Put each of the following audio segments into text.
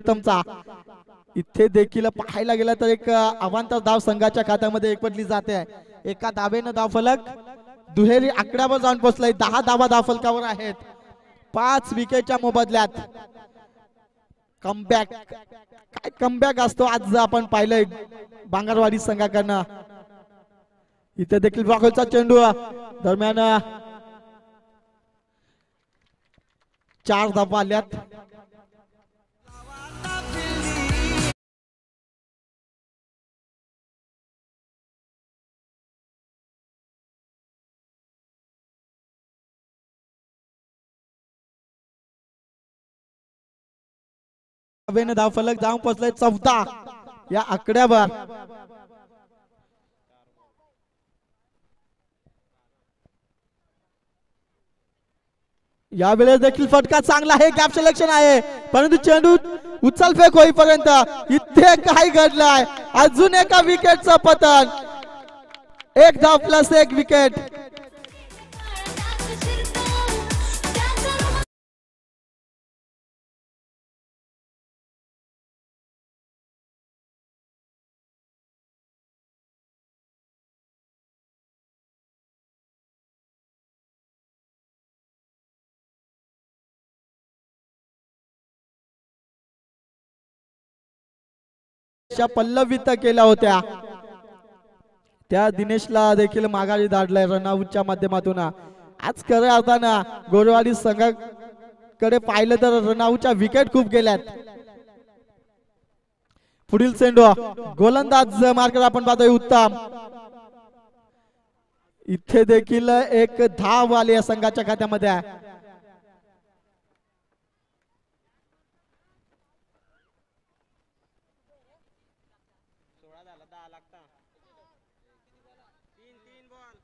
उत्तमचा. इथे देखील पाहायला गेला तर एक अवांतर धाव संघाच्या खात्यामध्ये एकवटली जाते. एका धावेनं धाव फलक दुहेरी आकड्यावर जाऊन पोहोचलाय. 10 धावा धाव फलकावर आहेत. 5 विकेटच्या मोबदल्यात कमबॅक. काय कमबॅक असतो आज आपण पाहिलंय बांगरवाडी संघाकडनं. इथे देखील राहुलचा चेंडू दरम्यान 4 धावा आल्यात. धाव फलक जाऊन पोहोचलाय 14 या आकड्यावर. यावेळेस देखील फटका चांगला आहे. गॅप सिलेक्शन आहे परंतु चेंडू उचल फेक होईपर्यंत इथे काय घडलंय. अजून एका विकेटचं पतन. 1 धाव प्लस 1 विकेट. पल्लवित केल्या होत्या त्या दिनेशला देखील माघारी धाडलाय रनआउटच्या माध्यमातून. आज खऱ्या अर्थानं गोरेवाडी संघाकडे पाहिलं तर रनआउटच्या विकेट खूप गेल्यात. पुढील चेंडू गोलंदाज मार्कर आपण पाहतोय उत्तम. इथे देखील एक धाव आली या संघाच्या खात्यामध्ये.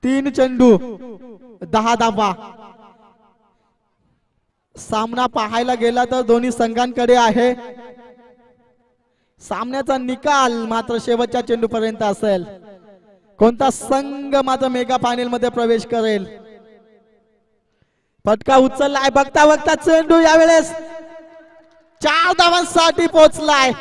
तीन चेंडू 10 धावा. सामना पाहायला गेला तर दोन्ही संघांकडे आहे. सामन्याचा निकाल मात्र शेवटच्या चेंडू पर्यंत असेल. कोणता संघ मात्र मेगा फायनल मध्ये प्रवेश करेल. फटका उचललाय. बघता बघता चेंडू यावेळेस 4 धावांसाठी पोहोचलाय.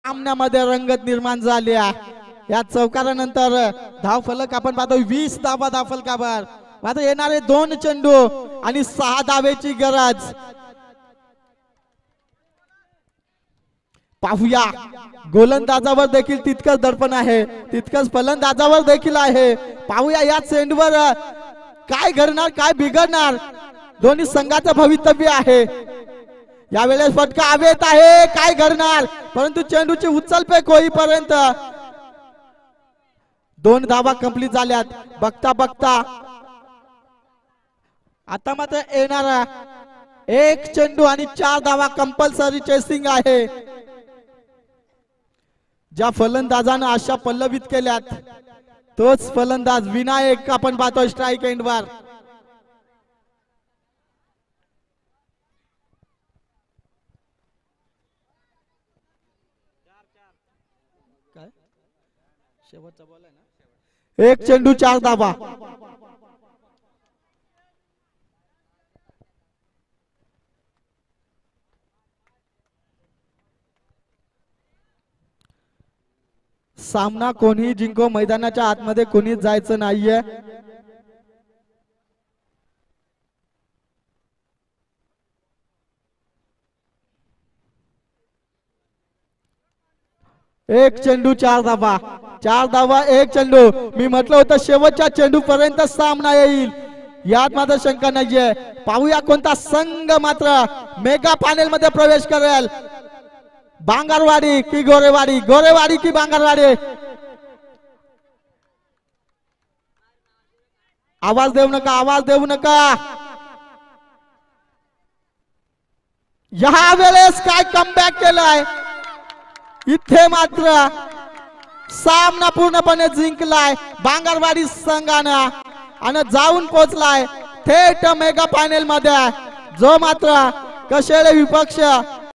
सामन्यामध्ये रंगत निर्माण झाली आहे. या चौकारानंतर धाव फलक आपण पाहतो 20 धावा धाव फलकावर. मात्र येणारे 2 चेंडू आणि 6 धावेची गरज. पाहूया गोलंदाजावर देखील तितकंच दडपण आहे तितकंच फलंदाजावर देखील आहे. पाहूया या चेंडूवर काय घडणार काय बिघडणार. दोन्ही संघाचं भवितव्य आहे. यावेळेस फटका हवेत आहे. काय घडणार परंतु चेंडूची उचलफेक होईपर्यंत 2 धावा कंप्लीट झाल्यात. बघता बघता आता मात्र येणारा 1 चेंडू आणि 4 धावा कंपल्सरी चेसिंग आहे. ज्या फलंदाजानं आशा पल्लवित केल्यात तोच फलंदाज विनायक आपण पाहतोय स्ट्राईक एंडवर. शेवटचा बॉल आहे ना. 1 चेंडू 4 धावा. सामना कोणी जिंको मैदानाच्या आतमध्ये कोणीच जायचं नाहीये. एक चेंडू 4 धावा. 4 धावा 1 चेंडू. मी म्हटलं होतं शेवटच्या चेंडू पर्यंत सामना येईल यात मात्र शंका नाहीये. पाहूया कोणता संघ मात्र मेगा फायनल मध्ये प्रवेश करेल. बांगरवाडी की गोरेवाडी. गोरेवाडी की बांगरवाडी. आवाज देऊ नका आवाज देऊ नका. या वेळेस काय कमबॅक केलाय. इथे मात्र सामना पूर्णपणे जिंकलाय बांगरवाडी संघानं. आणि जाऊन पोहोचलाय थेट मेगा फायनल मध्ये, जो मात्र कशेळे विपक्ष